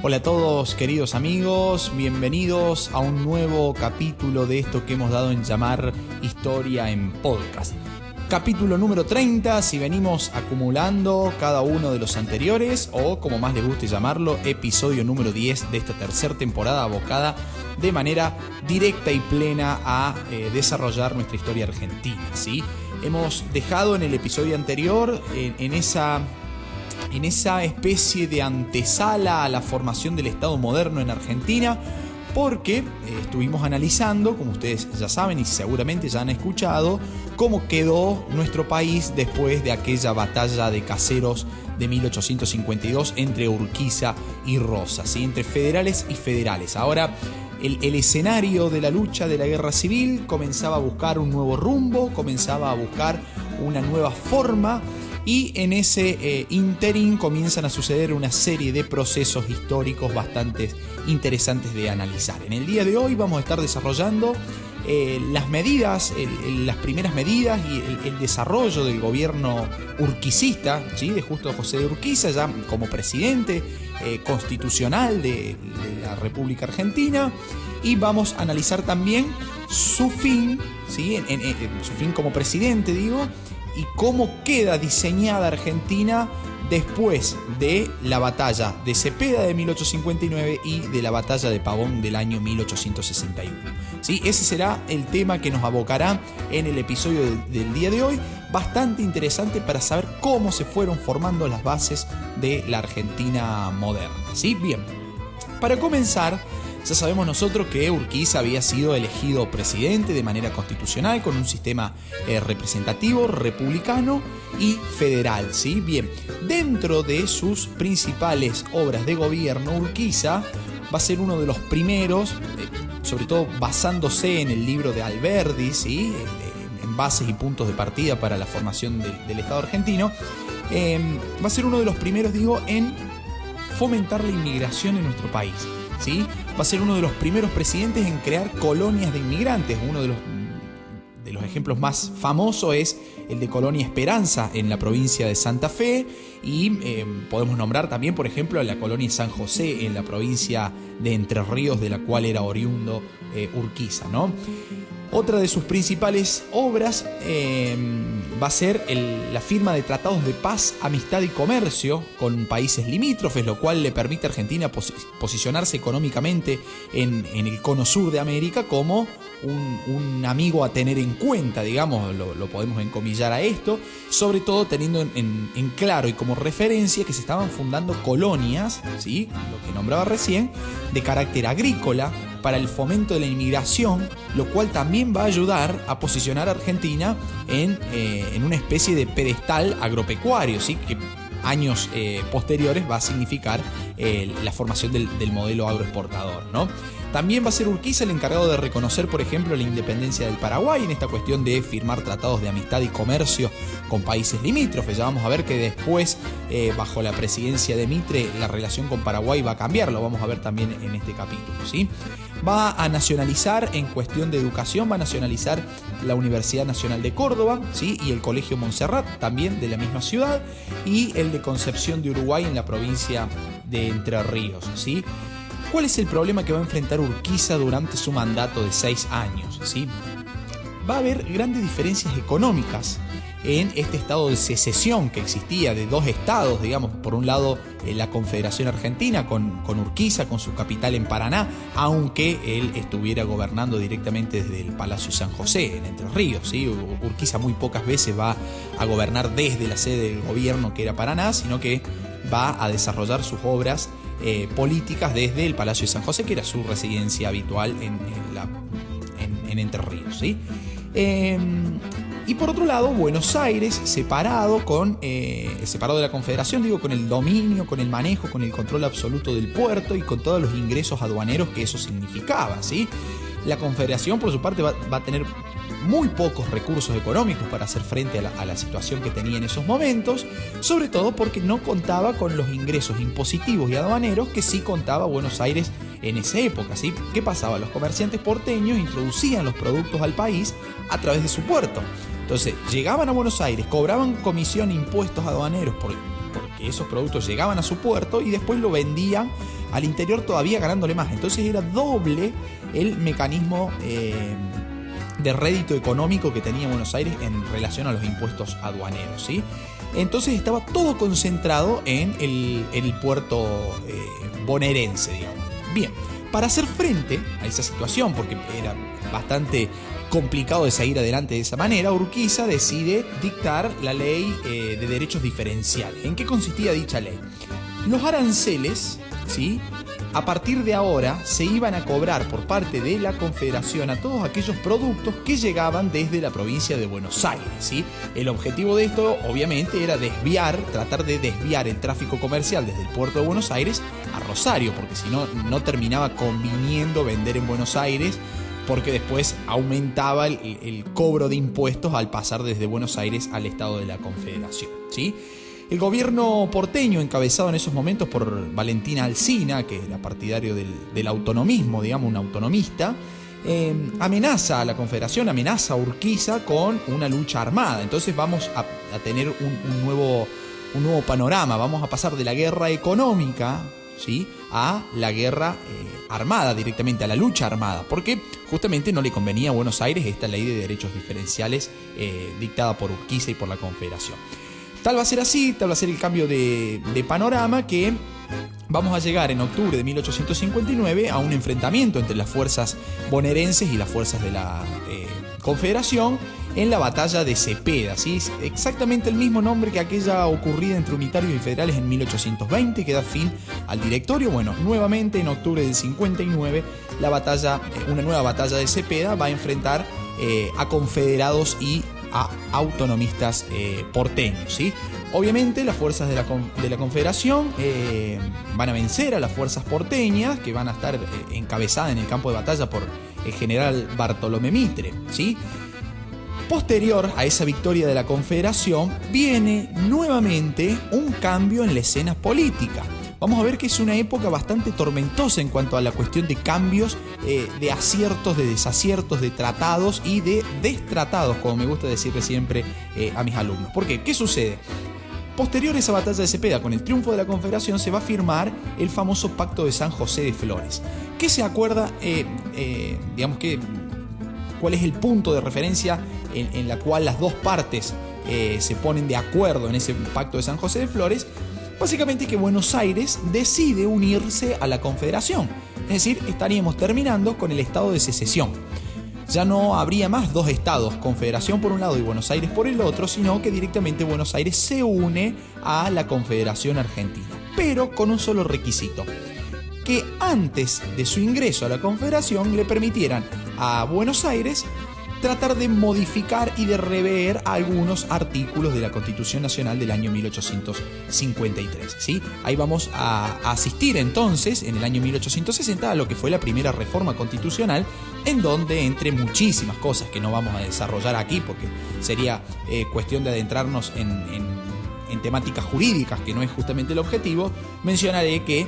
Hola a todos, queridos amigos, bienvenidos a un nuevo capítulo de esto que hemos dado en llamar Historia en Podcast. Capítulo número 30, si venimos acumulando cada uno de los anteriores, o como más les guste llamarlo, episodio número 10 de esta tercera temporada abocada de manera directa y plena a desarrollar nuestra historia argentina, ¿sí? Hemos dejado en el episodio anterior en esa especie de antesala a la formación del Estado moderno en Argentina, porque estuvimos analizando, como ustedes ya saben y seguramente ya han escuchado, cómo quedó nuestro país después de aquella batalla de Caseros de 1852 entre Urquiza y Rosas, ¿sí? Entre federales y federales. Ahora el escenario de la lucha de la guerra civil comenzaba a buscar un nuevo rumbo, comenzaba a buscar una nueva forma. Y en ese ínterin comienzan a suceder una serie de procesos históricos bastante interesantes de analizar. En el día de hoy vamos a estar desarrollando las medidas, las primeras medidas y el desarrollo del gobierno urquicista, ¿sí? De Justo José de Urquiza, ya como presidente constitucional de la República Argentina. Y vamos a analizar también su fin, ¿sí? Su fin como presidente, digo, y cómo queda diseñada Argentina después de la batalla de Cepeda de 1859 y de la batalla de Pavón del año 1861. ¿Sí? Ese será el tema que nos abocará en el episodio del día de hoy, bastante interesante para saber cómo se fueron formando las bases de la Argentina moderna. ¿Sí? Bien, para comenzar, ya sabemos nosotros que Urquiza había sido elegido presidente de manera constitucional con un sistema representativo, republicano y federal, ¿sí? Bien, dentro de sus principales obras de gobierno, Urquiza va a ser uno de los primeros, sobre todo basándose en el libro de Alberdi, ¿sí? En bases y puntos de partida para la formación del Estado argentino, va a ser uno de los primeros, digo, en fomentar la inmigración en nuestro país, ¿sí? Va a ser uno de los primeros presidentes en crear colonias de inmigrantes. Uno de los ejemplos más famosos es el de Colonia Esperanza en la provincia de Santa Fe, y podemos nombrar también, por ejemplo, la colonia San José en la provincia de Entre Ríos, de la cual era oriundo Urquiza, ¿no? Otra de sus principales obras va a ser la firma de tratados de paz, amistad y comercio con países limítrofes, lo cual le permite a Argentina posicionarse económicamente en el cono sur de América como un amigo a tener en cuenta, digamos, lo podemos encomillar a esto, sobre todo teniendo en claro y como referencia que se estaban fundando colonias, ¿sí? Lo que nombraba recién, de carácter agrícola, para el fomento de la inmigración, lo cual también va a ayudar a posicionar a Argentina en una especie de pedestal agropecuario, ¿sí? Que años posteriores va a significar la formación del modelo agroexportador, ¿no? También va a ser Urquiza el encargado de reconocer, por ejemplo, la independencia del Paraguay en esta cuestión de firmar tratados de amistad y comercio con países limítrofes. Ya vamos a ver que después, bajo la presidencia de Mitre, la relación con Paraguay va a cambiar, lo vamos a ver también en este capítulo, ¿sí? Va a nacionalizar, en cuestión de educación, va a nacionalizar la Universidad Nacional de Córdoba, ¿sí? Y el Colegio Montserrat, también de la misma ciudad, y el de Concepción de Uruguay en la provincia de Entre Ríos, ¿sí? ¿Cuál es el problema que va a enfrentar Urquiza durante su mandato de 6 años? ¿Sí? Va a haber grandes diferencias económicas en este estado de secesión que existía de dos estados, digamos, por un lado la Confederación Argentina con Urquiza, con su capital en Paraná, aunque él estuviera gobernando directamente desde el Palacio San José, en Entre Ríos, ¿sí? Urquiza muy pocas veces va a gobernar desde la sede del gobierno que era Paraná, sino que va a desarrollar sus obras políticas desde el Palacio de San José, que era su residencia habitual en Entre Ríos, ¿sí? Y por otro lado, Buenos Aires, separado de la Confederación, digo, con el dominio, con el manejo, con el control absoluto del puerto y con todos los ingresos aduaneros que eso significaba, ¿sí? La Confederación, por su parte, va a tener muy pocos recursos económicos para hacer frente a la situación que tenía en esos momentos, sobre todo porque no contaba con los ingresos impositivos y aduaneros que sí contaba Buenos Aires en esa época, ¿sí? ¿Qué pasaba? Los comerciantes porteños introducían los productos al país a través de su puerto. Entonces, llegaban a Buenos Aires, cobraban comisión e impuestos aduaneros porque esos productos llegaban a su puerto y después lo vendían al interior todavía ganándole más. Entonces era doble el mecanismo de rédito económico que tenía Buenos Aires en relación a los impuestos aduaneros, ¿sí? Entonces estaba todo concentrado en el puerto bonaerense, digamos. Bien, para hacer frente a esa situación, porque era bastante complicado de seguir adelante de esa manera, Urquiza decide dictar la ley de derechos diferenciales. ¿En qué consistía dicha ley? Los aranceles, ¿sí?, a partir de ahora se iban a cobrar por parte de la Confederación a todos aquellos productos que llegaban desde la provincia de Buenos Aires, ¿sí? El objetivo de esto, obviamente, era tratar de desviar el tráfico comercial desde el puerto de Buenos Aires a Rosario, porque si no, no terminaba conviniendo vender en Buenos Aires, porque después aumentaba el cobro de impuestos al pasar desde Buenos Aires al estado de la Confederación, ¿sí? El gobierno porteño, encabezado en esos momentos por Valentín Alsina, que era partidario del autonomismo, digamos, un autonomista, amenaza a la Confederación, amenaza a Urquiza con una lucha armada. Entonces vamos a tener un nuevo panorama, vamos a pasar de la guerra económica, ¿sí?, a la guerra armada, directamente a la lucha armada, porque justamente no le convenía a Buenos Aires esta ley de derechos diferenciales dictada por Urquiza y por la Confederación. Tal va a ser así, tal va a ser el cambio de panorama, que vamos a llegar en octubre de 1859 a un enfrentamiento entre las fuerzas bonaerenses y las fuerzas de la Confederación en la batalla de Cepeda, ¿sí? Exactamente el mismo nombre que aquella ocurrida entre unitarios y federales en 1820, que da fin al directorio. Bueno, nuevamente en octubre del 59, una nueva batalla de Cepeda va a enfrentar a confederados y a autonomistas porteños, ¿sí? Obviamente las fuerzas de la Confederación van a vencer a las fuerzas porteñas, que van a estar encabezadas en el campo de batalla por el general Bartolomé Mitre, ¿sí? Posterior a esa victoria de la Confederación viene nuevamente un cambio en la escena política. Vamos a ver que es una época bastante tormentosa en cuanto a la cuestión de cambios, de aciertos, de desaciertos, de tratados y de destratados, como me gusta decirle siempre a mis alumnos. ¿Por qué? ¿Qué sucede? Posterior a esa batalla de Cepeda, con el triunfo de la Confederación, se va a firmar el famoso Pacto de San José de Flores. ¿Qué se acuerda? ¿Cuál es el punto de referencia en la cual las dos partes se ponen de acuerdo en ese Pacto de San José de Flores? Básicamente que Buenos Aires decide unirse a la Confederación. Es decir, estaríamos terminando con el estado de secesión. Ya no habría más dos estados, Confederación por un lado y Buenos Aires por el otro, sino que directamente Buenos Aires se une a la Confederación Argentina. Pero con un solo requisito: que antes de su ingreso a la Confederación le permitieran a Buenos Aires tratar de modificar y de rever algunos artículos de la Constitución Nacional del año 1853, ¿sí? Ahí vamos a asistir entonces, en el año 1860, a lo que fue la primera reforma constitucional, en donde, entre muchísimas cosas que no vamos a desarrollar aquí, porque sería cuestión de adentrarnos en temáticas jurídicas, que no es justamente el objetivo, mencionaré que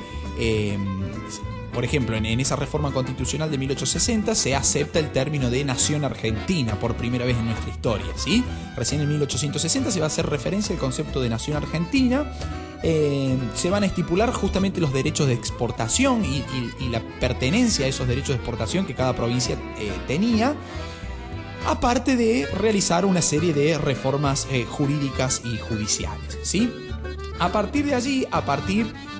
por ejemplo, en esa reforma constitucional de 1860 se acepta el término de nación argentina por primera vez en nuestra historia, ¿sí? Recién en 1860 se va a hacer referencia al concepto de nación argentina. Se van a estipular justamente los derechos de exportación y la pertenencia a esos derechos de exportación que cada provincia tenía, aparte de realizar una serie de reformas jurídicas y judiciales, ¿sí? A partir de allí,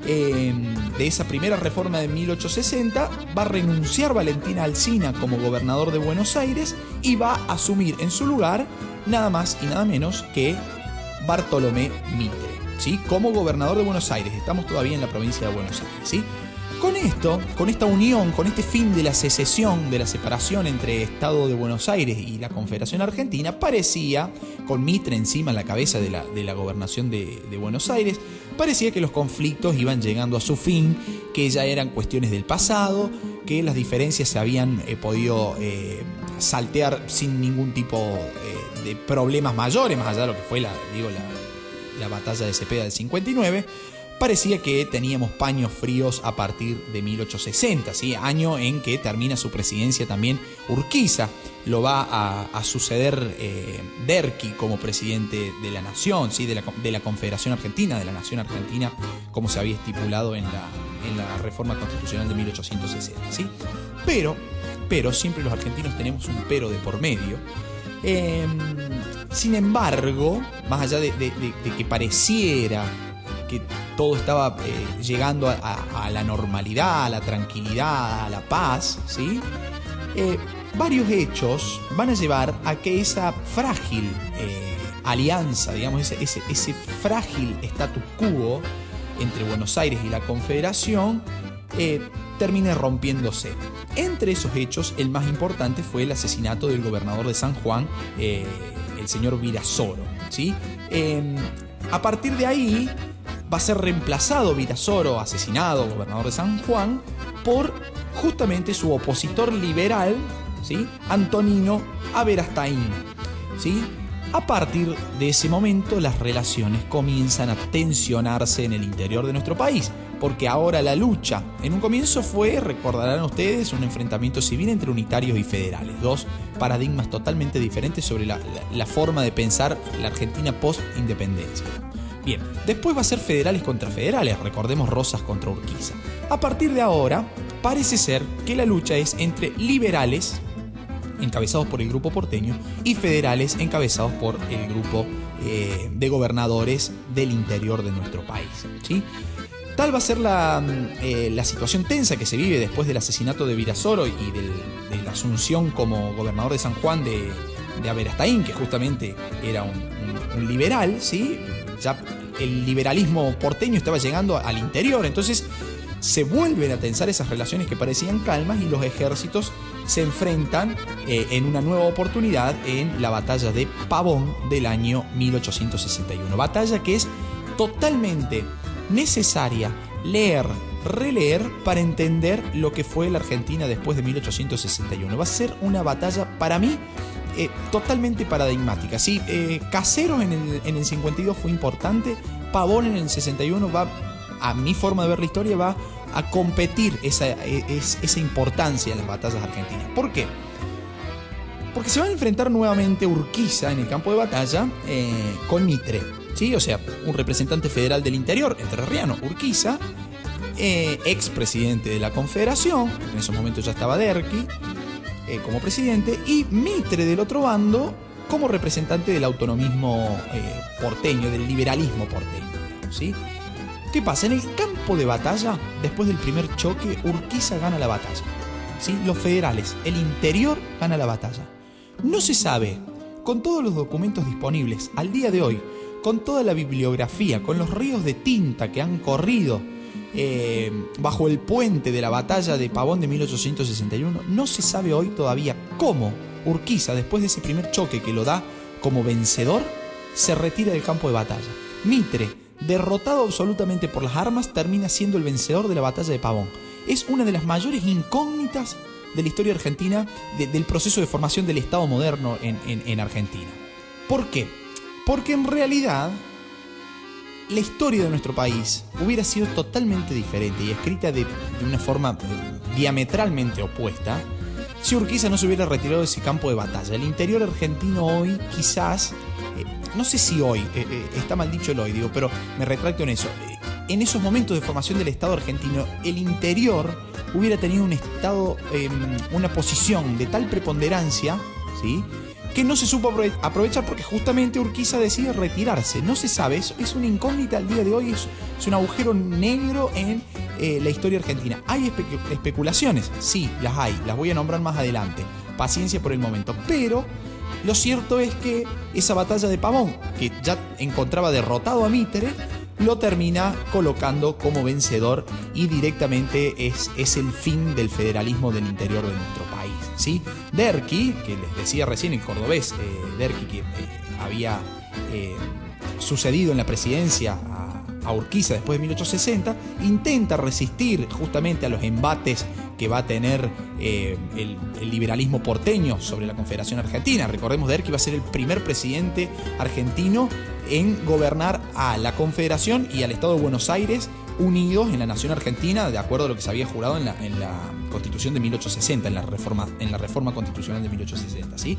de esa primera reforma de 1860, va a renunciar Valentín Alsina como gobernador de Buenos Aires y va a asumir en su lugar nada más y nada menos que Bartolomé Mitre, ¿sí? Como gobernador de Buenos Aires. Estamos todavía en la provincia de Buenos Aires, ¿sí? Con esto, con esta unión, con este fin de la secesión, de la separación entre Estado de Buenos Aires y la Confederación Argentina, parecía, con Mitre encima en la cabeza de la gobernación de Buenos Aires, parecía que los conflictos iban llegando a su fin, que ya eran cuestiones del pasado, que las diferencias se habían podido saltear sin ningún tipo de problemas mayores, más allá de lo que fue la batalla de Cepeda del 59. parecía que teníamos paños fríos a partir de 1860, ¿sí? Año en que termina su presidencia también Urquiza. Lo va a suceder Derqui como presidente de la nación, ¿sí? de la Confederación Argentina, de la Nación Argentina, como se había estipulado en la reforma constitucional de 1860, ¿sí? Pero siempre los argentinos tenemos un pero de por medio. Sin embargo, más allá de que pareciera que todo estaba llegando a la normalidad, a la tranquilidad, a la paz, ¿sí? Varios hechos van a llevar a que esa frágil alianza, digamos, ese frágil status quo entre Buenos Aires y la Confederación termine rompiéndose. Entre esos hechos, el más importante fue el asesinato del gobernador de San Juan, el señor Virasoro, ¿sí? A partir de ahí va a ser reemplazado Virasoro, asesinado, gobernador de San Juan, por justamente su opositor liberal, ¿sí? Antonino Aberastain, ¿sí? A partir de ese momento, las relaciones comienzan a tensionarse en el interior de nuestro país, porque ahora la lucha, en un comienzo fue, recordarán ustedes, un enfrentamiento civil entre unitarios y federales, dos paradigmas totalmente diferentes sobre la forma de pensar la Argentina post-independencia. Bien, después va a ser federales contra federales, recordemos Rosas contra Urquiza. A partir de ahora, parece ser que la lucha es entre liberales, encabezados por el grupo porteño, y federales encabezados por el grupo de gobernadores del interior de nuestro país, ¿sí? Tal va a ser la situación tensa que se vive después del asesinato de Virasoro y de la asunción como gobernador de San Juan de Aberastain, que justamente era un liberal, ¿sí? Ya el liberalismo porteño estaba llegando al interior, entonces se vuelven a tensar esas relaciones que parecían calmas y los ejércitos se enfrentan en una nueva oportunidad en la batalla de Pavón del año 1861. Batalla que es totalmente necesaria leer, releer para entender lo que fue la Argentina después de 1861. Va a ser una batalla para mí totalmente paradigmática. Sí, Caseros en el 52 fue importante, Pavón en el 61 va, a mi forma de ver la historia, va a competir esa importancia en las batallas argentinas. ¿Por qué? Porque se van a enfrentar nuevamente Urquiza en el campo de batalla con Mitre, ¿sí? O sea, un representante federal del interior, entrerriano, Urquiza, expresidente de la Confederación, en esos momentos ya estaba Derqui como presidente, y Mitre del otro bando como representante del autonomismo porteño, del liberalismo porteño, ¿sí? ¿Qué pasa? En el campo de batalla, después del primer choque, Urquiza gana la batalla, ¿sí? Los federales, el interior gana la batalla. No se sabe, con todos los documentos disponibles al día de hoy, con toda la bibliografía, con los ríos de tinta que han corrido bajo el puente de la batalla de Pavón de 1861, no se sabe hoy todavía cómo Urquiza, después de ese primer choque que lo da como vencedor, se retira del campo de batalla. Mitre, derrotado absolutamente por las armas, termina siendo el vencedor de la batalla de Pavón. Es una de las mayores incógnitas de la historia argentina, del proceso de formación del Estado moderno en Argentina. ¿Por qué? Porque en realidad la historia de nuestro país hubiera sido totalmente diferente y escrita de una forma diametralmente opuesta si Urquiza no se hubiera retirado de ese campo de batalla. El interior argentino hoy quizás, no sé si hoy, está mal dicho el hoy, digo, pero me retracto en eso. En esos momentos de formación del Estado argentino, el interior hubiera tenido un estado, una posición de tal preponderancia, ¿sí?, que no se supo aprovechar porque justamente Urquiza decide retirarse. No se sabe, es una incógnita al día de hoy, es un agujero negro en la historia argentina. ¿Hay especulaciones? Sí, las hay, las voy a nombrar más adelante. Paciencia por el momento. Pero lo cierto es que esa batalla de Pavón, que ya encontraba derrotado a Mitre, lo termina colocando como vencedor y directamente es el fin del federalismo del interior de nuestro país, ¿sí? Derqui, que les decía recién, el cordobés Derqui, que había sucedido en la presidencia a Urquiza después de 1860, intenta resistir justamente a los embates que va a tener el liberalismo porteño sobre la Confederación Argentina. Recordemos de él que iba a ser el primer presidente argentino en gobernar a la Confederación y al Estado de Buenos Aires unidos en la nación argentina, de acuerdo a lo que se había jurado en la Constitución de 1860, en la reforma constitucional de 1860, ¿sí?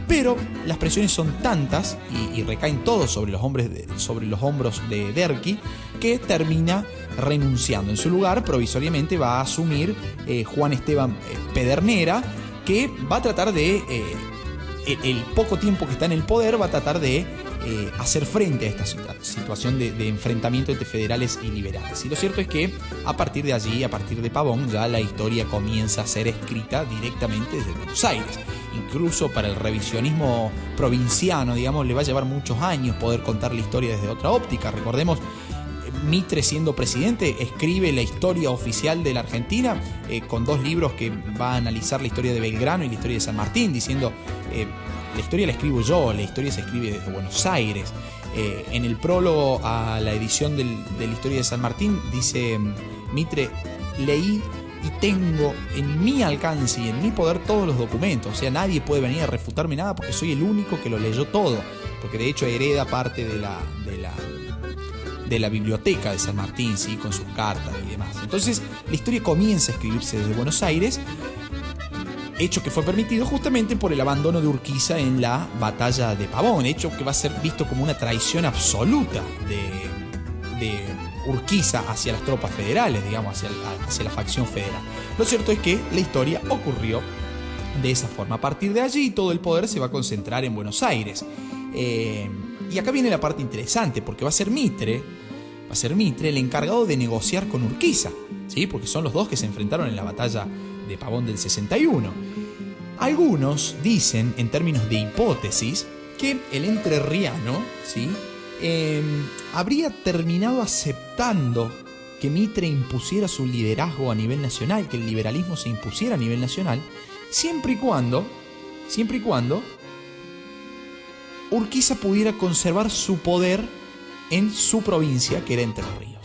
Pero las presiones son tantas y recaen todos sobre los hombros de Derqui, que termina renunciando. En su lugar, provisoriamente, va a asumir Juan Esteban Pedernera, que va a tratar de, el poco tiempo que está en el poder, va a tratar de hacer frente a esta situación de enfrentamiento entre federales y liberales. Y lo cierto es que a partir de allí, a partir de Pavón, ya la historia comienza a ser escrita directamente desde Buenos Aires. Incluso para el revisionismo provinciano, digamos, le va a llevar muchos años poder contar la historia desde otra óptica. Recordemos, Mitre, siendo presidente, escribe la historia oficial de la Argentina con 2 libros que va a analizar la historia de Belgrano y la historia de San Martín, diciendo... la historia la escribo yo, la historia se escribe desde Buenos Aires. En el prólogo a la edición de la historia de San Martín dice Mitre: leí y tengo en mi alcance y en mi poder todos los documentos. O sea, nadie puede venir a refutarme nada porque soy el único que lo leyó todo. Porque de hecho hereda parte de la biblioteca de San Martín, ¿sí? Con sus cartas y demás. Entonces la historia comienza a escribirse desde Buenos Aires, hecho que fue permitido justamente por el abandono de Urquiza en la batalla de Pavón, hecho que va a ser visto como una traición absoluta de Urquiza hacia las tropas federales, digamos, hacia la facción federal. Lo cierto es que la historia ocurrió de esa forma. A partir de allí, todo el poder se va a concentrar en Buenos Aires. Y acá viene la parte interesante, porque va a ser Mitre el encargado de negociar con Urquiza, ¿sí? Porque son los dos que se enfrentaron en la batalla de Pavón del 61. Algunos dicen, en términos de hipótesis, que el entrerriano, ¿sí? Habría terminado aceptando que Mitre impusiera su liderazgo a nivel nacional, que el liberalismo se impusiera a nivel nacional, siempre y cuando Urquiza pudiera conservar su poder en su provincia, que era Entre Ríos.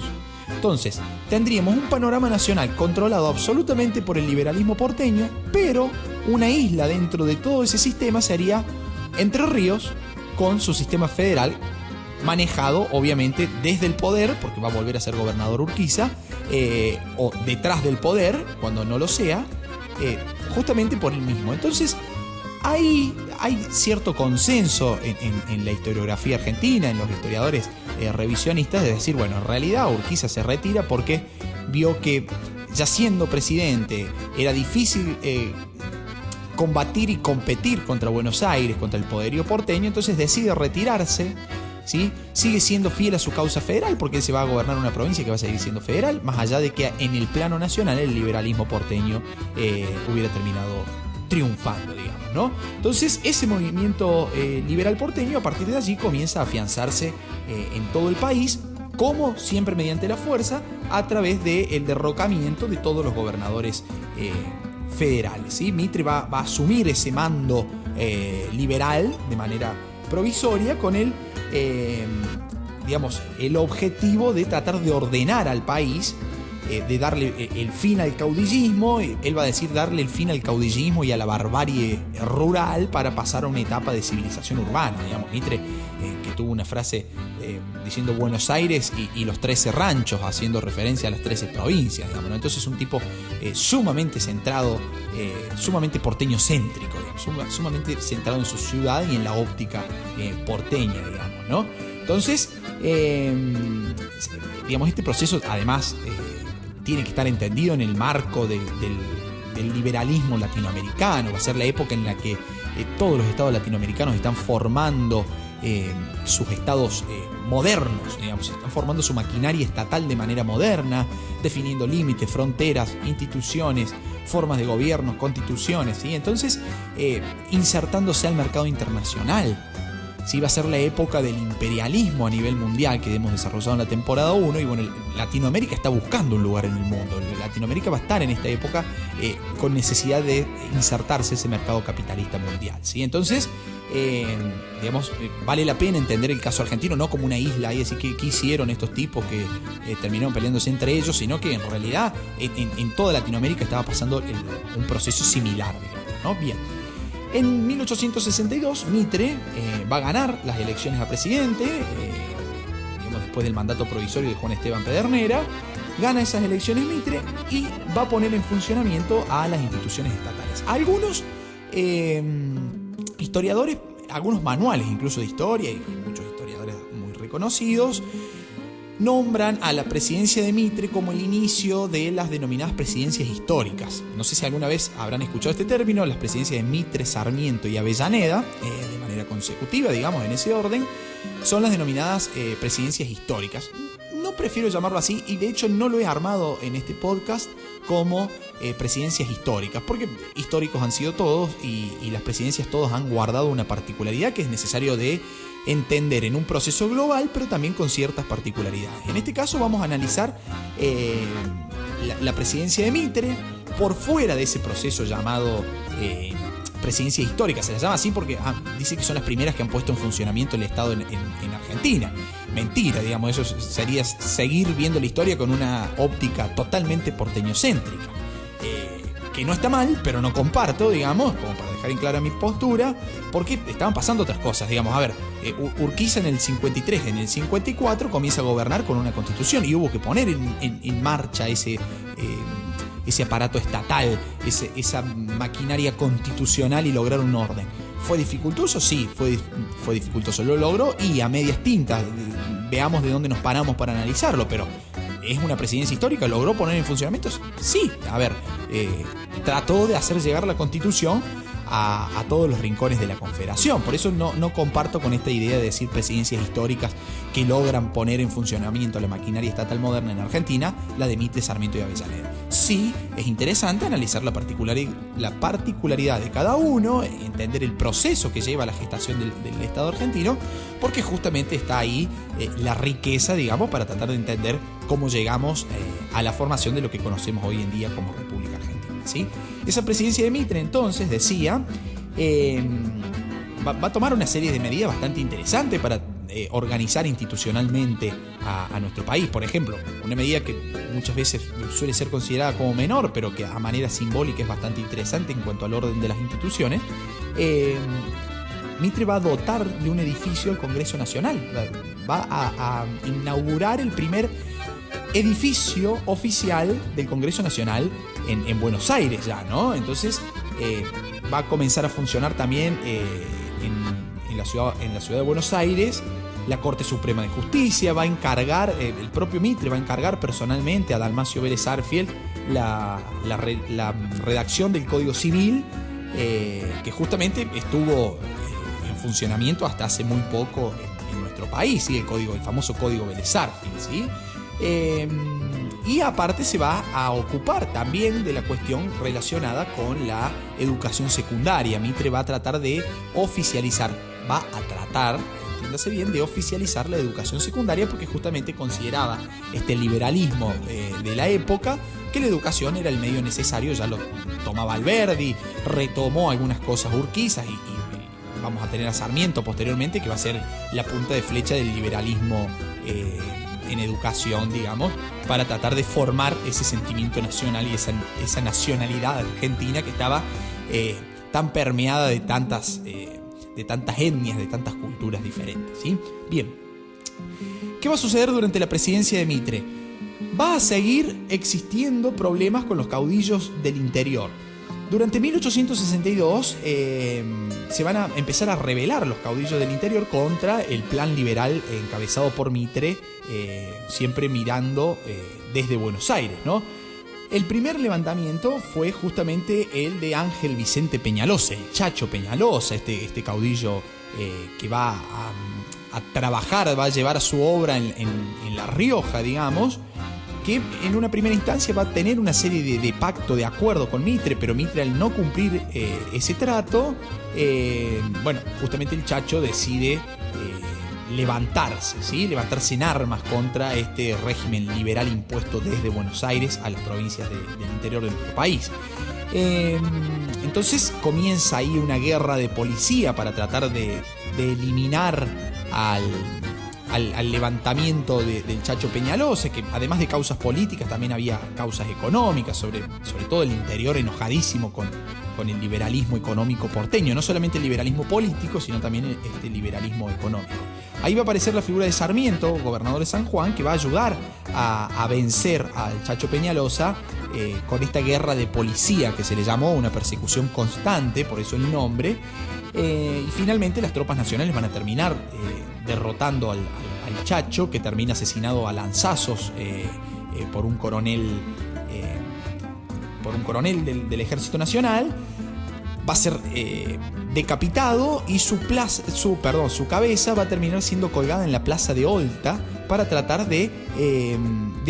Entonces, tendríamos un panorama nacional controlado absolutamente por el liberalismo porteño, pero una isla dentro de todo ese sistema sería Entre Ríos, con su sistema federal manejado obviamente desde el poder, porque va a volver a ser gobernador Urquiza, o detrás del poder, cuando no lo sea, justamente por él mismo. Entonces, hay cierto consenso en la historiografía argentina, en los historiadores revisionistas, de decir, bueno, en realidad Urquiza se retira porque vio que, ya siendo presidente, era difícil combatir y competir contra Buenos Aires, contra el poderío porteño, entonces decide retirarse, ¿sí? Sigue siendo fiel a su causa federal, porque él se va a gobernar una provincia que va a seguir siendo federal, más allá de que en el plano nacional el liberalismo porteño hubiera terminado triunfando, digamos, ¿no? Entonces ese movimiento liberal porteño, a partir de allí, comienza a afianzarse en todo el país, como siempre mediante la fuerza, a través del derrocamiento de todos los gobernadores federales, ¿sí? Mitre va a asumir ese mando liberal de manera provisoria con el objetivo de tratar de ordenar al país, de darle el fin al caudillismo. Él va a decir darle el fin al caudillismo y a la barbarie rural para pasar a una etapa de civilización urbana. Digamos, Mitre, que tuvo una frase diciendo Buenos Aires y los 13 ranchos, haciendo referencia a las 13 provincias, digamos, ¿no? Entonces es un tipo sumamente centrado, sumamente porteño-céntrico, digamos, sumamente centrado en su ciudad y en la óptica porteña, digamos, ¿no? Entonces, digamos, este proceso, además, tiene que estar entendido en el marco del liberalismo latinoamericano. Va a ser la época en la que todos los estados latinoamericanos están formando sus estados modernos, digamos, están formando su maquinaria estatal de manera moderna, definiendo límites, fronteras, instituciones, formas de gobierno, constituciones, ¿sí? Entonces, insertándose al mercado internacional. Sí, va a ser la época del imperialismo a nivel mundial que hemos desarrollado en la temporada 1, y bueno, Latinoamérica está buscando un lugar en el mundo. Latinoamérica va a estar en esta época con necesidad de insertarse ese mercado capitalista mundial, ¿sí? Entonces, vale la pena entender el caso argentino no como una isla y decir qué hicieron estos tipos que terminaron peleándose entre ellos, sino que en realidad en toda Latinoamérica estaba pasando un proceso similar, digamos, ¿no? Bien. En 1862 Mitre va a ganar las elecciones a presidente, después del mandato provisorio de Juan Esteban Pedernera. Gana esas elecciones Mitre y va a poner en funcionamiento a las instituciones estatales. Algunos historiadores, algunos manuales incluso de historia, y muchos historiadores muy reconocidos, nombran a la presidencia de Mitre como el inicio de las denominadas presidencias históricas. No sé si alguna vez habrán escuchado este término, las presidencias de Mitre, Sarmiento y Avellaneda, de manera consecutiva, digamos, en ese orden, son las denominadas presidencias históricas. No prefiero llamarlo así, y de hecho no lo he armado en este podcast como presidencias históricas, porque históricos han sido todos y las presidencias todos han guardado una particularidad que es necesario de entender en un proceso global, pero también con ciertas particularidades. En este caso vamos a analizar la presidencia de Mitre por fuera de ese proceso llamado presidencia histórica. Se la llama así porque dice que son las primeras que han puesto en funcionamiento el Estado en Argentina. Mentira, digamos, eso sería seguir viendo la historia con una óptica totalmente porteñocéntrica. Que no está mal, pero no comparto, digamos, como para dejar en clara mi postura, porque estaban pasando otras cosas, digamos. A ver, Urquiza en el 53, en el 54 comienza a gobernar con una constitución y hubo que poner en marcha ese aparato estatal, esa maquinaria constitucional y lograr un orden. ¿Fue dificultoso? Sí, fue dificultoso. Lo logró y a medias tintas. Veamos de dónde nos paramos para analizarlo, pero ¿es una presidencia histórica? ¿Logró poner en funcionamiento? Sí, a ver, trató de hacer llegar la Constitución a todos los rincones de la Confederación. Por eso no comparto con esta idea de decir presidencias históricas que logran poner en funcionamiento la maquinaria estatal moderna en Argentina, la de Mitre, Sarmiento y Avellaneda. Sí, es interesante analizar la particularidad de cada uno, entender el proceso que lleva a la gestación del Estado argentino, porque justamente está ahí la riqueza, digamos, para tratar de entender cómo llegamos a la formación de lo que conocemos hoy en día como República Argentina, ¿sí? Esa presidencia de Mitre, entonces, decía, va a tomar una serie de medidas bastante interesantes para organizar institucionalmente a nuestro país. Por ejemplo, una medida que muchas veces suele ser considerada como menor, pero que a manera simbólica es bastante interesante en cuanto al orden de las instituciones. Mitre va a dotar de un edificio al Congreso Nacional. Va a inaugurar el primer edificio oficial del Congreso Nacional en Buenos Aires ya, ¿no? Entonces va a comenzar a funcionar también en la ciudad de Buenos Aires la Corte Suprema de Justicia. Va a encargar, el propio Mitre va a encargar personalmente a Dalmacio Vélez Arfield la redacción del Código Civil, que justamente estuvo en funcionamiento hasta hace muy poco en nuestro país, ¿sí? El famoso Código Vélez Arfield, ¿sí? Y aparte se va a ocupar también de la cuestión relacionada con la educación secundaria. Mitre va a tratar de oficializar, entiéndase bien, de oficializar la educación secundaria, porque justamente consideraba este liberalismo de la época que la educación era el medio necesario. Ya lo tomaba Alberdi, retomó algunas cosas Urquiza y vamos a tener a Sarmiento posteriormente, que va a ser la punta de flecha del liberalismo en educación, digamos, para tratar de formar ese sentimiento nacional y esa nacionalidad argentina que estaba tan permeada de tantas etnias, de tantas culturas diferentes, ¿sí? Bien, ¿qué va a suceder durante la presidencia de Mitre? Va a seguir existiendo problemas con los caudillos del interior. Durante 1862 se van a empezar a rebelar los caudillos del interior contra el plan liberal encabezado por Mitre, siempre mirando desde Buenos Aires, ¿no? El primer levantamiento fue justamente el de Ángel Vicente Peñalosa, el Chacho Peñalosa, este caudillo que va a trabajar, va a llevar su obra en La Rioja, digamos, que en una primera instancia va a tener una serie de pacto, de acuerdo con Mitre, pero Mitre, al no cumplir ese trato, justamente el Chacho decide levantarse, ¿sí? Levantarse en armas contra este régimen liberal impuesto desde Buenos Aires a las provincias del interior de nuestro país. En Entonces comienza ahí una guerra de policía para tratar de eliminar al levantamiento del Chacho Peñalosa, que además de causas políticas también había causas económicas, sobre todo el interior enojadísimo con el liberalismo económico porteño, no solamente el liberalismo político, sino también este liberalismo económico. Ahí va a aparecer la figura de Sarmiento, gobernador de San Juan, que va a ayudar a vencer al Chacho Peñalosa con esta guerra de policía que se le llamó, una persecución constante, por eso el nombre. Y finalmente las tropas nacionales van a terminar derrotando al Chacho, que termina asesinado a lanzazos por un coronel del Ejército Nacional. Va a ser decapitado y su cabeza va a terminar siendo colgada en la plaza de Olta para tratar de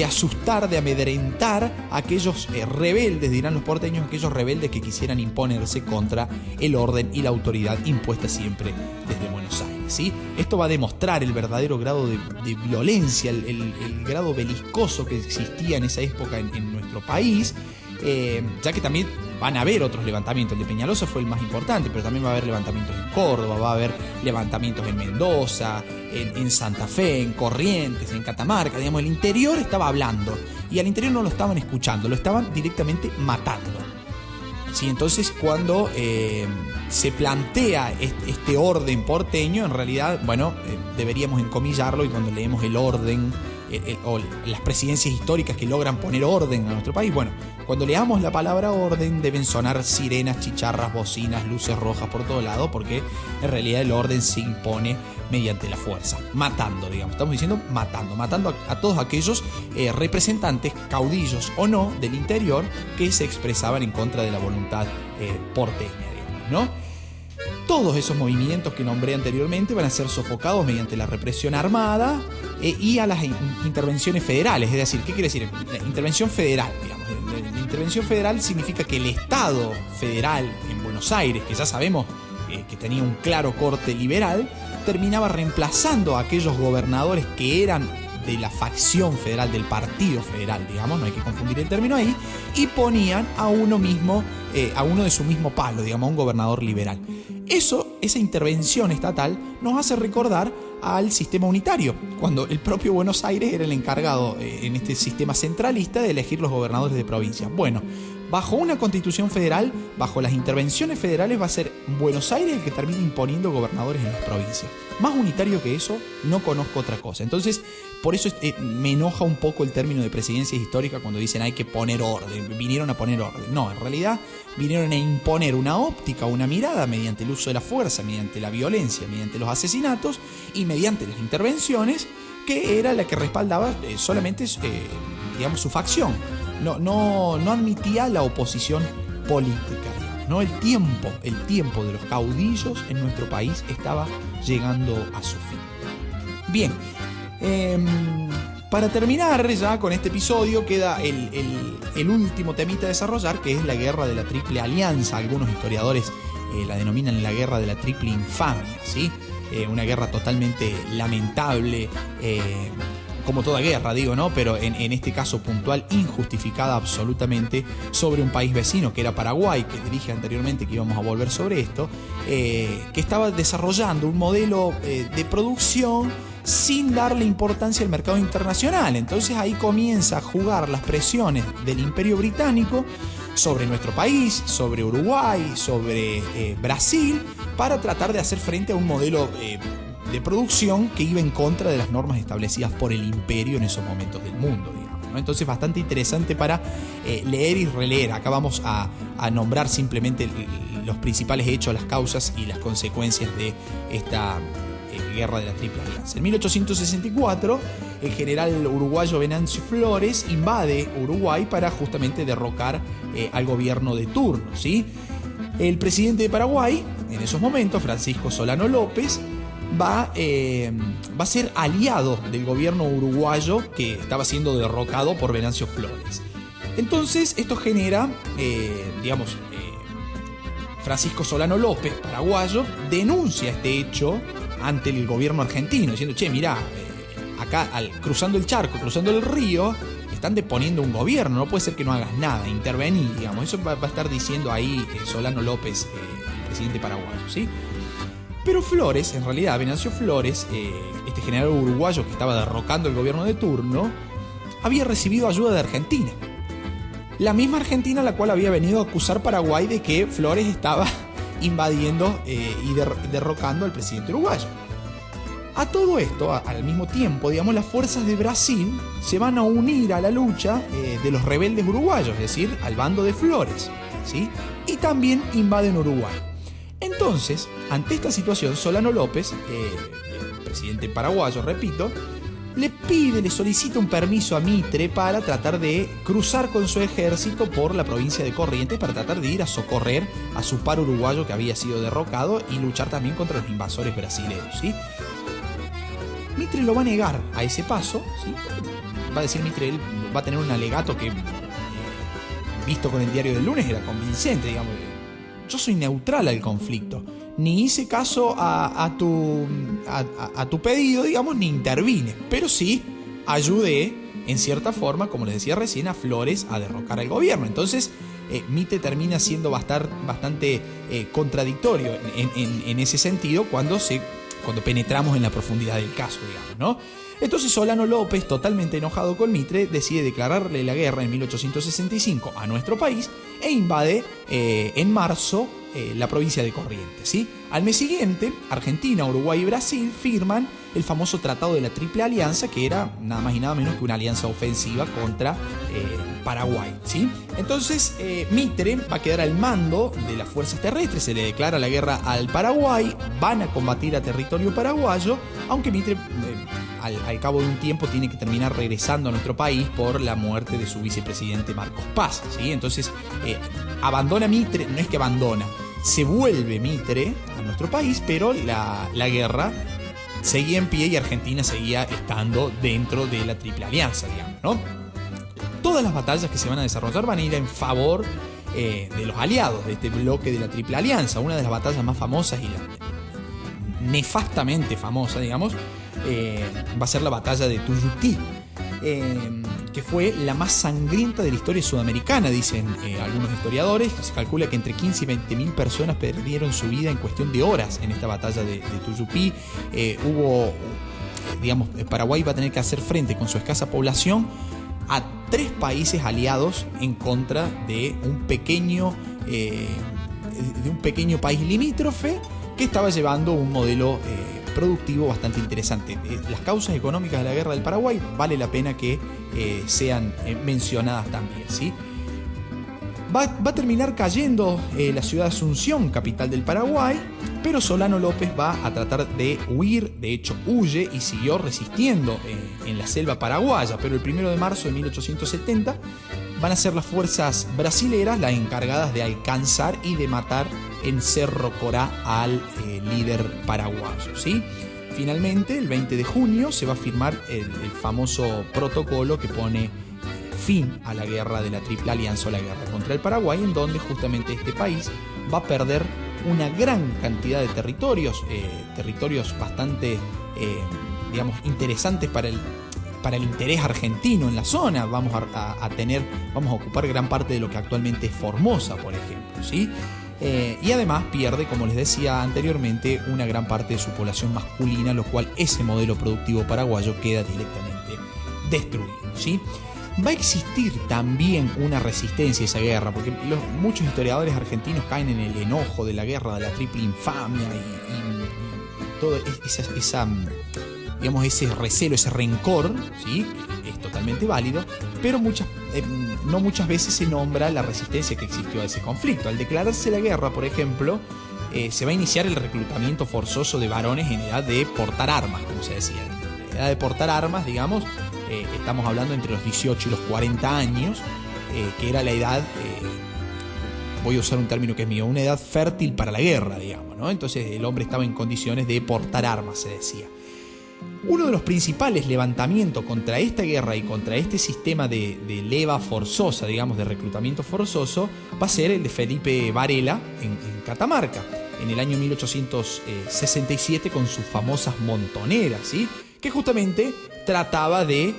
asustar, de amedrentar a aquellos rebeldes, dirán los porteños, aquellos rebeldes que quisieran imponerse contra el orden y la autoridad impuesta siempre desde Buenos Aires, ¿sí? Esto va a demostrar el verdadero grado de violencia, el grado beliscoso que existía en esa época en nuestro país. Ya que también van a haber otros levantamientos. El de Peñalosa fue el más importante, pero también va a haber levantamientos en Córdoba, va a haber levantamientos en Mendoza, en Santa Fe, en Corrientes, en Catamarca. Digamos, el interior estaba hablando y al interior no lo estaban escuchando, lo estaban directamente matando. Sí, entonces cuando se plantea este orden porteño, en realidad, deberíamos encomillarlo, y cuando leemos el orden o las presidencias históricas que logran poner orden a nuestro país, cuando leamos la palabra orden deben sonar sirenas, chicharras, bocinas, luces rojas por todo lado, porque en realidad el orden se impone mediante la fuerza, matando, digamos, estamos diciendo matando a todos aquellos representantes, caudillos o no, del interior que se expresaban en contra de la voluntad porteña, digamos, ¿no? Todos esos movimientos que nombré anteriormente van a ser sofocados mediante la represión armada y a las intervenciones federales. Es decir, ¿qué quiere decir? La intervención federal, digamos. La intervención federal significa que el Estado federal en Buenos Aires, que ya sabemos que tenía un claro corte liberal, terminaba reemplazando a aquellos gobernadores que eran de la facción federal, del partido federal, digamos, no hay que confundir el término ahí, y ponían a uno mismo, a uno de su mismo palo, digamos, a un gobernador liberal. Esa intervención estatal nos hace recordar al sistema unitario, cuando el propio Buenos Aires era el encargado en este sistema centralista de elegir los gobernadores de provincia. Bueno, bajo una constitución federal, bajo las intervenciones federales, va a ser Buenos Aires el que termine imponiendo gobernadores en las provincias. Más unitario que eso, no conozco otra cosa. Entonces, por eso me enoja un poco el término de presidencia histórica cuando dicen hay que poner orden, vinieron a poner orden. No, en realidad vinieron a imponer una óptica, una mirada mediante el uso de la fuerza, mediante la violencia, mediante los asesinatos y mediante las intervenciones, que era la que respaldaba solamente digamos, su facción. No admitía la oposición política, digamos, ¿no? El tiempo de los caudillos en nuestro país estaba llegando a su fin. Bien, para terminar ya con este episodio queda el último temita a desarrollar, que es la guerra de la Triple Alianza. Algunos historiadores la denominan la guerra de la Triple Infamia, ¿sí? Una guerra totalmente lamentable, como toda guerra, digo, ¿no? Pero en este caso puntual, injustificada absolutamente, sobre un país vecino que era Paraguay, que dije anteriormente que íbamos a volver sobre esto, que estaba desarrollando un modelo de producción sin darle importancia al mercado internacional. Entonces ahí comienza a jugar las presiones del Imperio Británico sobre nuestro país, sobre Uruguay, sobre Brasil, para tratar de hacer frente a un modelo de producción que iba en contra de las normas establecidas por el imperio en esos momentos del mundo, digamos, ¿no? Entonces bastante interesante para leer y releer. Acá vamos a nombrar simplemente los principales hechos, las causas y las consecuencias de esta guerra de la Triple Alianza. En 1864, el general uruguayo Venancio Flores invade Uruguay para justamente derrocar al gobierno de turno, ¿sí? El presidente de Paraguay, en esos momentos, Francisco Solano López, va a ser aliado del gobierno uruguayo que estaba siendo derrocado por Venancio Flores. Entonces esto genera, Francisco Solano López, paraguayo, denuncia este hecho ante el gobierno argentino, diciendo, che, mirá, acá cruzando el charco, cruzando el río, están deponiendo un gobierno, no puede ser que no hagas nada, intervení, digamos. Eso va a estar diciendo ahí Solano López, el presidente paraguayo, ¿sí? Pero Flores, en realidad, Venancio Flores, este general uruguayo que estaba derrocando el gobierno de turno, había recibido ayuda de Argentina. La misma Argentina a la cual había venido a acusar Paraguay de que Flores estaba invadiendo y derrocando al presidente uruguayo. A todo esto, al mismo tiempo, digamos, las fuerzas de Brasil se van a unir a la lucha de los rebeldes uruguayos, es decir, al bando de Flores, ¿sí? Y también invaden Uruguay. Entonces, ante esta situación, Solano López, el presidente paraguayo, repito, le solicita un permiso a Mitre para tratar de cruzar con su ejército por la provincia de Corrientes para tratar de ir a socorrer a su par uruguayo que había sido derrocado y luchar también contra los invasores brasileños, ¿sí? Mitre lo va a negar a ese paso, ¿sí? Va a decir Mitre, él va a tener un alegato que, visto con el diario del lunes, era convincente, digamos. Yo soy neutral al conflicto. Ni hice caso a tu pedido, digamos, ni intervine. Pero sí ayudé, en cierta forma, como les decía recién, a Flores a derrocar al gobierno. Entonces, Mitre termina siendo bastante contradictorio en ese sentido cuando penetramos en la profundidad del caso, digamos, ¿no? Entonces Solano López, totalmente enojado con Mitre, decide declararle la guerra en 1865 a nuestro país e invade en marzo la provincia de Corrientes, ¿sí? Al mes siguiente, Argentina, Uruguay y Brasil firman el famoso Tratado de la Triple Alianza, que era nada más y nada menos que una alianza ofensiva contra Paraguay, ¿sí? Entonces Mitre va a quedar al mando de las fuerzas terrestres, se le declara la guerra al Paraguay, van a combatir a territorio paraguayo, aunque Mitre al cabo de un tiempo tiene que terminar regresando a nuestro país por la muerte de su vicepresidente Marcos Paz, ¿sí? Entonces abandona Mitre, no es que abandona, se vuelve Mitre a nuestro país, pero la guerra seguía en pie y Argentina seguía estando dentro de la Triple Alianza, digamos, ¿no? Todas las batallas que se van a desarrollar van a ir en favor de los aliados de este bloque de la Triple Alianza. Una de las batallas más famosas y nefastamente famosa, digamos, va a ser la batalla de Tuyutí, que fue la más sangrienta de la historia sudamericana, dicen algunos historiadores. Se calcula que entre 15 y 20 mil personas perdieron su vida en cuestión de horas en esta batalla de Tuyupí. Paraguay va a tener que hacer frente con su escasa población a 3 países aliados en contra de un pequeño país limítrofe que estaba llevando un modelo productivo bastante interesante. Las causas económicas de la guerra del Paraguay vale la pena que sean mencionadas también, ¿sí? Va a terminar cayendo la ciudad de Asunción, capital del Paraguay, pero Solano López va a tratar de huir, de hecho huye y siguió resistiendo en la selva paraguaya, pero el 1 de marzo de 1870 van a ser las fuerzas brasileras las encargadas de alcanzar y de matar en Cerro Corá al líder paraguayo, ¿sí? Finalmente, el 20 de junio se va a firmar el famoso protocolo que pone fin a la guerra de la Triple Alianza o la guerra contra el Paraguay, en donde justamente este país va a perder una gran cantidad de territorios bastante, interesantes para el interés argentino en la zona. Vamos a ocupar gran parte de lo que actualmente es Formosa, por ejemplo, ¿sí? Y además pierde, como les decía anteriormente, una gran parte de su población masculina, lo cual ese modelo productivo paraguayo queda directamente destruido, ¿sí? Va a existir también una resistencia a esa guerra, porque muchos historiadores argentinos caen en el enojo de la guerra de la triple infamia y todo ese recelo, ese rencor, ¿sí? Es totalmente válido, pero no muchas veces se nombra la resistencia que existió a ese conflicto. Al declararse la guerra, por ejemplo, se va a iniciar el reclutamiento forzoso de varones en edad de portar armas, como se decía. En edad de portar armas, digamos, estamos hablando entre los 18 y los 40 años, que era la edad, voy a usar un término que es mío, una edad fértil para la guerra, digamos, ¿no? Entonces el hombre estaba en condiciones de portar armas, se decía. Uno de los principales levantamientos contra esta guerra y contra este sistema de leva forzosa, digamos, de reclutamiento forzoso, va a ser el de Felipe Varela en Catamarca, en el año 1867, con sus famosas montoneras, ¿sí? Que justamente trataba de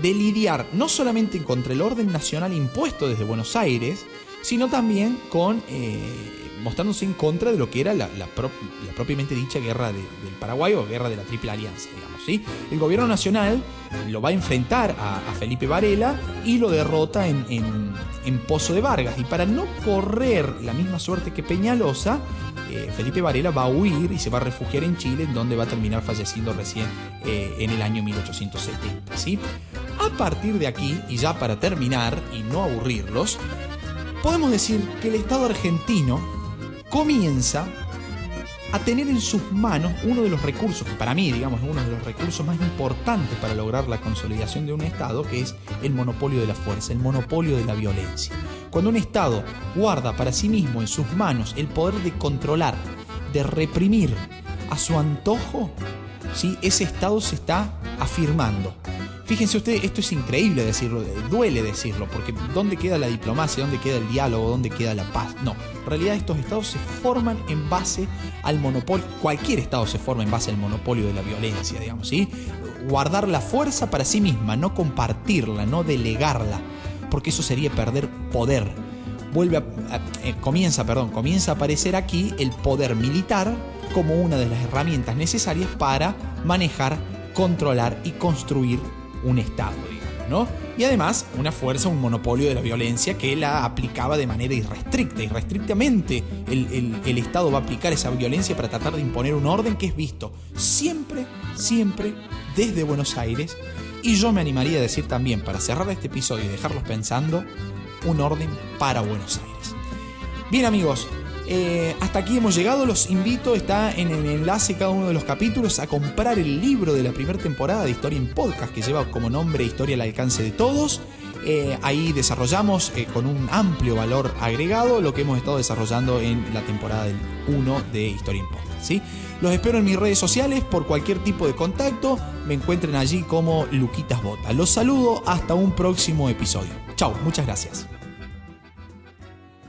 lidiar no solamente contra el orden nacional impuesto desde Buenos Aires, sino también con mostrándose en contra de lo que era la propiamente dicha guerra del Paraguay o guerra de la Triple Alianza, digamos, ¿sí? El gobierno nacional lo va a enfrentar a Felipe Varela y lo derrota en Pozo de Vargas. Y para no correr la misma suerte que Peñalosa, Felipe Varela va a huir y se va a refugiar en Chile, en donde va a terminar falleciendo recién en el año 1870, ¿sí? A partir de aquí, y ya para terminar y no aburrirlos, podemos decir que el Estado argentino comienza a tener en sus manos uno de los recursos, que para mí, digamos, es uno de los recursos más importantes para lograr la consolidación de un Estado, que es el monopolio de la fuerza, el monopolio de la violencia. Cuando un Estado guarda para sí mismo en sus manos el poder de controlar, de reprimir a su antojo, ¿sí? Ese Estado se está afirmando. Fíjense ustedes, esto es increíble decirlo, duele decirlo, porque ¿dónde queda la diplomacia? ¿Dónde queda el diálogo? ¿Dónde queda la paz? No, en realidad estos estados se forman en base al monopolio. Cualquier estado se forma en base al monopolio de la violencia, digamos, ¿sí? Guardar la fuerza para sí misma, no compartirla, no delegarla, porque eso sería perder poder. Comienza a aparecer aquí el poder militar como una de las herramientas necesarias para manejar, controlar y construir un Estado, digamos, ¿no? Y además una fuerza, un monopolio de la violencia que la aplicaba de manera irrestricta. Irrestrictamente el Estado va a aplicar esa violencia para tratar de imponer un orden que es visto siempre desde Buenos Aires. Y yo me animaría a decir también, para cerrar este episodio y dejarlos pensando, un orden para Buenos Aires. Bien, amigos, hasta aquí hemos llegado. Los invito, está en el enlace cada uno de los capítulos, a comprar el libro de la primera temporada de Historia en Podcast, que lleva como nombre Historia al alcance de todos. Ahí desarrollamos con un amplio valor agregado lo que hemos estado desarrollando en la temporada del 1 de Historia en Podcast, ¿sí? Los espero en mis redes sociales por cualquier tipo de contacto. Me encuentren allí como Luquitas Bota. Los saludo hasta un próximo episodio. Chau, muchas gracias.